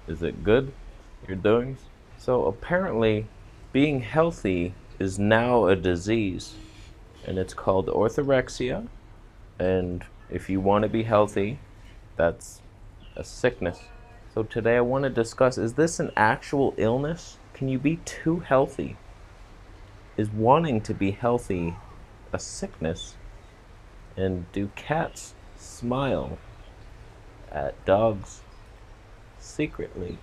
Is it good, your doings? So apparently, being healthy is now a disease, and it's called orthorexia. And if you want to be healthy, that's a sickness. So today I want to discuss, is this an actual illness? Can you be too healthy? Is wanting to be healthy a sickness? And do cats smile at dogs secretly?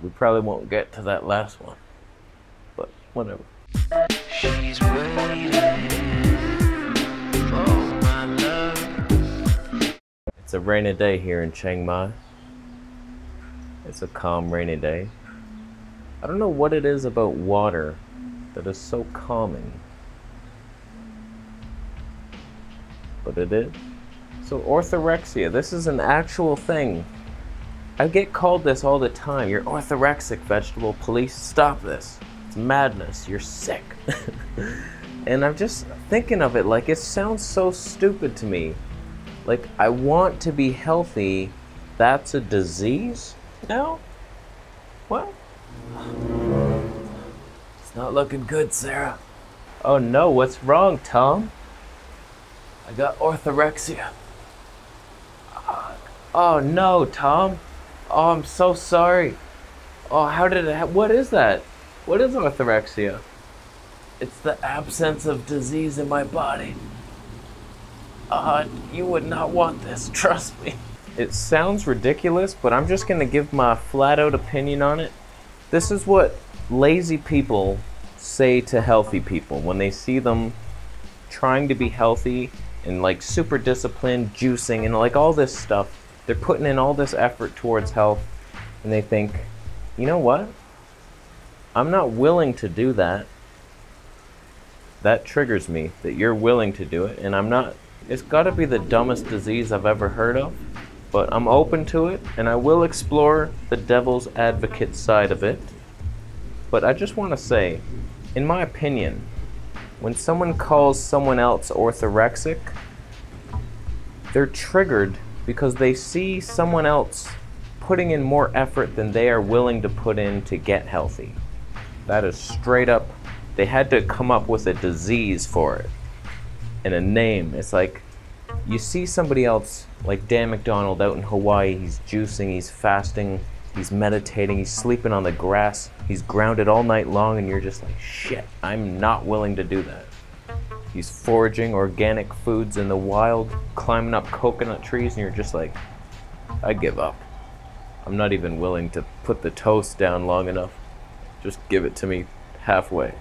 We probably won't get to that last one, but whatever. She's waiting for my love. It's a rainy day here in Chiang Mai. It's a calm rainy day. I don't know what it is about water that is so calming, but it is. So orthorexia, this is an actual thing. I get called this all the time. You're orthorexic, vegetable. Police, stop this. It's madness. You're sick. And I'm just thinking of it like it sounds so stupid to me. Like, I want to be healthy. That's a disease now? What? It's not looking good, Sarah. Oh no, what's wrong, Tom? I got orthorexia. Oh no, Tom. Oh, I'm so sorry. Oh, how did it what is that? What is orthorexia? It's the absence of disease in my body. You would not want this, trust me. It sounds ridiculous, but I'm just gonna give my flat out opinion on it. This is what lazy people say to healthy people when they see them trying to be healthy and like super disciplined, juicing and like all this stuff. They're putting in all this effort towards health and they think, you know what? I'm not willing to do that. That triggers me that you're willing to do it, and I'm not. It's gotta be the dumbest disease I've ever heard of, but I'm open to it and I will explore the devil's advocate side of it. But I just want to say, in my opinion, when someone calls someone else orthorexic, they're triggered because they see someone else putting in more effort than they are willing to put in to get healthy. That is straight up, they had to come up with a disease for it and a name. It's like, you see somebody else like Dan McDonald out in Hawaii, he's juicing, he's fasting, he's meditating, he's sleeping on the grass, he's grounded all night long, and you're just like, shit, I'm not willing to do that. He's foraging organic foods in the wild, climbing up coconut trees, and you're just like, I give up. I'm not even willing to put the toast down long enough. Just give it to me halfway.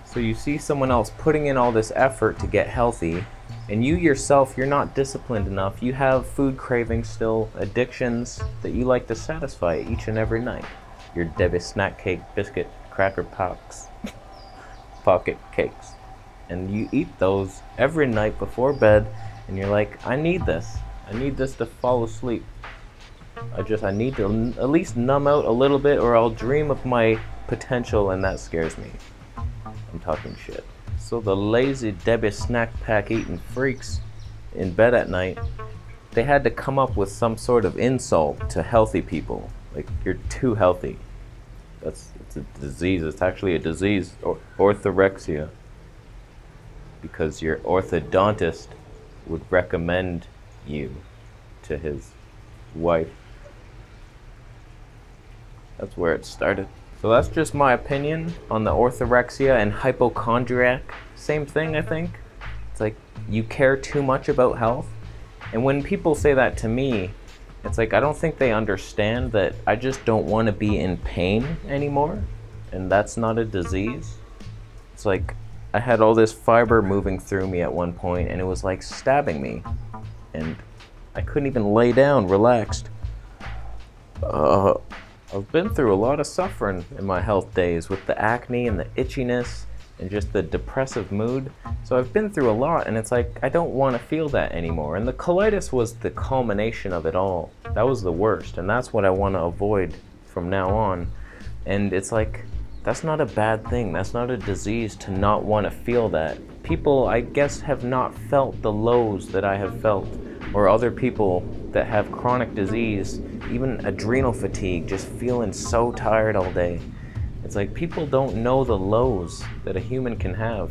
So you see someone else putting in all this effort to get healthy, and you yourself, you're not disciplined enough. You have food cravings still, addictions that you like to satisfy each and every night. Your Debbie snack cake, biscuit, cracker pops, pocket cakes. And you eat those every night before bed, and you're like, I need this. I need this to fall asleep. I need to at least numb out a little bit, or I'll dream of my potential, and that scares me. I'm talking shit. So the lazy Debbie snack pack eating freaks in bed at night, they had to come up with some sort of insult to healthy people. Like, you're too healthy. It's a disease. It's actually a disease, orthorexia. Because your orthodontist would recommend you to his wife. That's where it started. So that's just my opinion on the orthorexia and hypochondriac. Same thing, I think. It's like, you care too much about health. And when people say that to me, it's like, I don't think they understand that I just don't want to be in pain anymore. And that's not a disease. It's like, I had all this fiber moving through me at one point, and it was like stabbing me. And I couldn't even lay down relaxed. I've been through a lot of suffering in my health days with the acne and the itchiness and just the depressive mood. So I've been through a lot, and it's like, I don't want to feel that anymore. And the colitis was the culmination of it all. That was the worst, and that's what I want to avoid from now on. And it's like, that's not a bad thing. That's not a disease to not want to feel that. People, I guess, have not felt the lows that I have felt, or other people that have chronic disease even adrenal fatigue, just feeling so tired all day. It's like people don't know the lows that a human can have,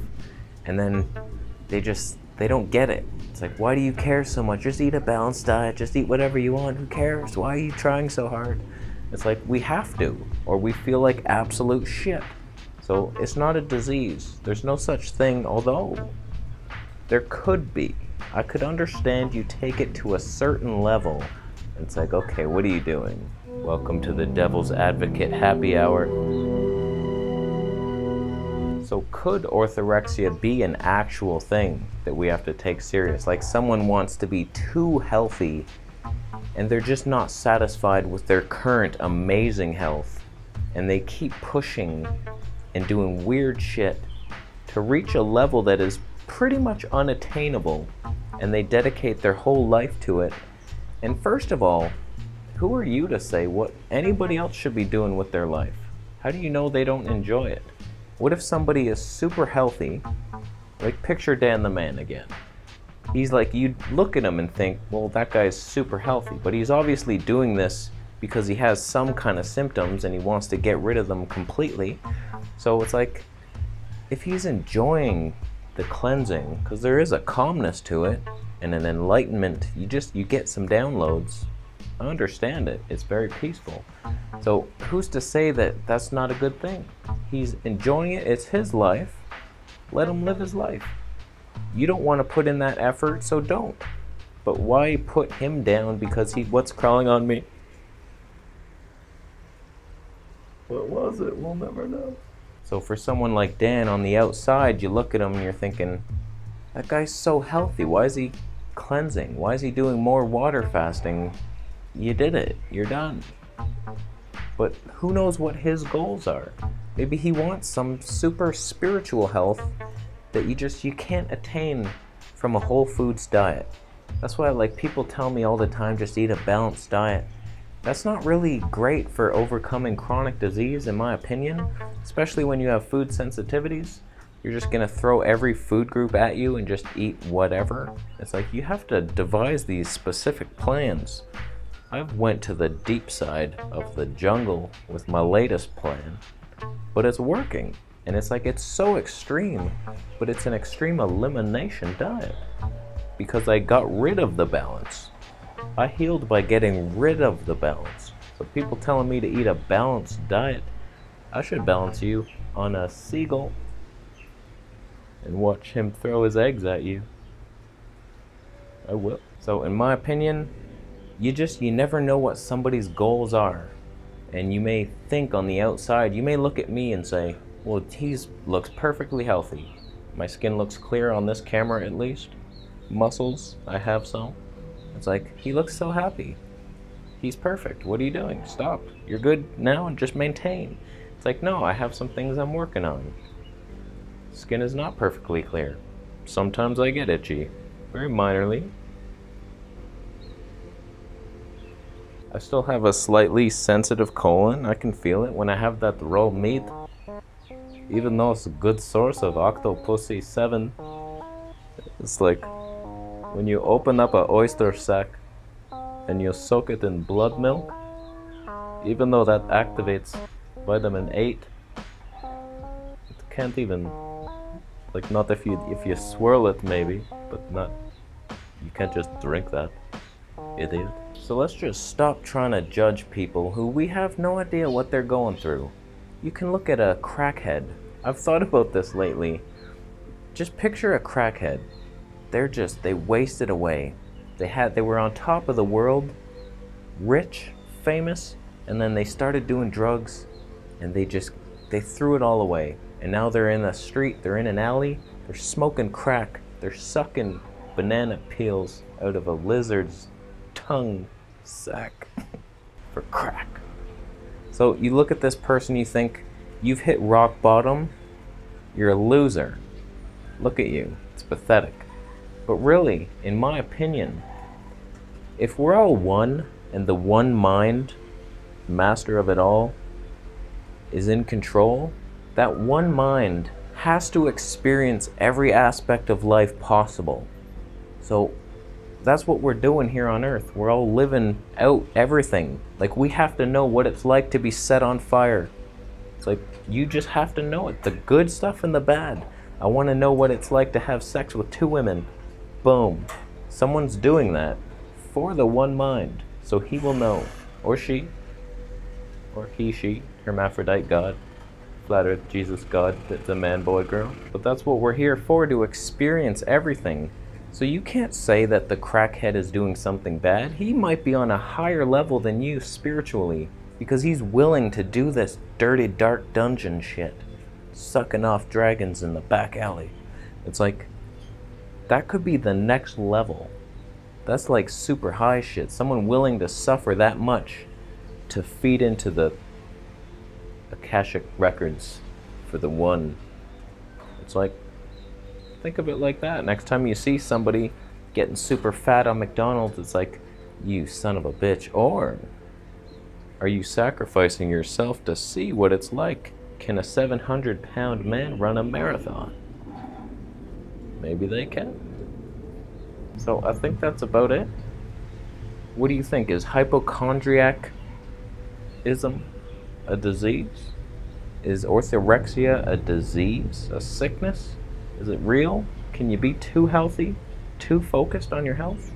and then they don't get it. It's like, why do you care so much? Just eat a balanced diet, just eat whatever you want, who cares? Why are you trying so hard? It's like, we have to, or we feel like absolute shit. So it's not a disease. There's no such thing, although there could be. I could understand you take it to a certain level. It's like, okay, what are you doing? Welcome to the Devil's Advocate happy hour. So could orthorexia be an actual thing that we have to take serious? Like someone wants to be too healthy and they're just not satisfied with their current amazing health, and they keep pushing and doing weird shit to reach a level that is pretty much unattainable, and they dedicate their whole life to it. And first of all, who are you to say what anybody else should be doing with their life? How do you know they don't enjoy it? What if somebody is super healthy, like picture Dan the Man again. He's like, you'd look at him and think, well, that guy's super healthy, but he's obviously doing this because he has some kind of symptoms and he wants to get rid of them completely. So it's like, if he's enjoying the cleansing, because there is a calmness to it and an enlightenment, you get some downloads. I understand it. It's very peaceful. So who's to say that that's not a good thing? He's enjoying it. It's his life. Let him live his life. You don't want to put in that effort, so don't. But why put him down because what's crawling on me? What was it? We'll never know. So for someone like Dan on the outside, you look at him and you're thinking, that guy's so healthy. Why is he cleansing? Why is he doing more water fasting? You did it. You're done. But who knows what his goals are? Maybe he wants some super spiritual health that you can't attain from a whole foods diet. That's why like people tell me all the time, just eat a balanced diet. That's not really great for overcoming chronic disease, in my opinion, especially when you have food sensitivities. You're just gonna throw every food group at you and just eat whatever. It's like you have to devise these specific plans. I've went to the deep side of the jungle with my latest plan, but it's working. And it's like, it's so extreme, but it's an extreme elimination diet because I got rid of the balance. I healed by getting rid of the balance. So people telling me to eat a balanced diet, I should balance you on a seagull and watch him throw his eggs at you. I will. So in my opinion, you never know what somebody's goals are. And you may think on the outside, you may look at me and say, well, he looks perfectly healthy. My skin looks clear on this camera at least. Muscles, I have some. It's like, he looks so happy. He's perfect. What are you doing? Stop. You're good now and just maintain. It's like, no, I have some things I'm working on. Skin is not perfectly clear. Sometimes I get itchy. Very minorly. I still have a slightly sensitive colon. I can feel it when I have that raw meat. Even though it's a good source of octopussy 7, it's like when you open up an oyster sac and you soak it in blood milk, even though that activates vitamin 8, it can't even, like, not if you swirl it maybe, but not, you can't just drink that, idiot. So let's just stop trying to judge people who we have no idea what they're going through. You can look at a crackhead. I've thought about this lately. Just picture a crackhead. They wasted away. They were on top of the world, rich, famous, and then they started doing drugs and they threw it all away. And now they're in a street, they're in an alley, they're smoking crack, they're sucking banana peels out of a lizard's tongue sack for crack. So you look at this person, you think, you've hit rock bottom, you're a loser. Look at you, it's pathetic. But really, in my opinion, if we're all one and the one mind, master of it all, is in control, that one mind has to experience every aspect of life possible. So that's what we're doing here on Earth. We're all living out everything. Like, we have to know what it's like to be set on fire. It's like, you just have to know it. The good stuff and the bad. I want to know what it's like to have sex with 2 women. Boom. Someone's doing that for the one mind. So he will know. Or she. Or he, she. Hermaphrodite God. Flat Earth Jesus God. That's a man, boy, girl. But that's what we're here for, to experience everything. So you can't say that the crackhead is doing something bad. He might be on a higher level than you spiritually, because he's willing to do this dirty, dark dungeon shit. Sucking off dragons in the back alley. It's like, that could be the next level. That's like super high shit. Someone willing to suffer that much to feed into the Akashic records for the one. It's like, think of it like that. Next time you see somebody getting super fat on McDonald's, it's like, you son of a bitch. Or are you sacrificing yourself to see what it's like? Can a 700-pound man run a marathon? Maybe they can. So I think that's about it. What do you think? Is hypochondriacism a disease? Is orthorexia a disease? A sickness? Is it real? Can you be too healthy? Too focused on your health?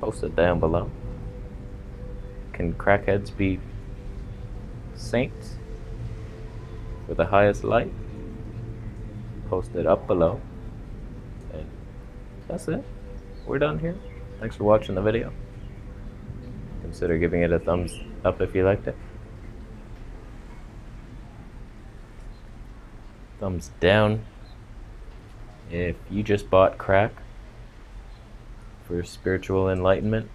Post it down below. Can crackheads be saints for the highest light? Post it up below. And that's it. We're done here. Thanks for watching the video. Consider giving it a thumbs up if you liked it. Thumbs down if you just bought crack for spiritual enlightenment.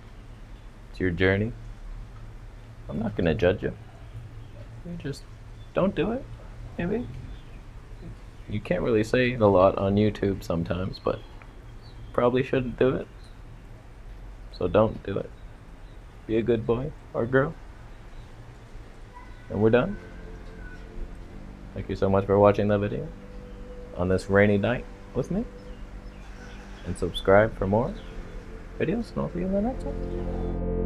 It's your journey. I'm not gonna judge you. You just don't do it, maybe. You can't really say it a lot on YouTube sometimes, but probably shouldn't do it. So don't do it. Be a good boy or girl. And we're done. Thank you so much for watching the video on this rainy night with me. And subscribe for more videos, and I'll see you in the next one.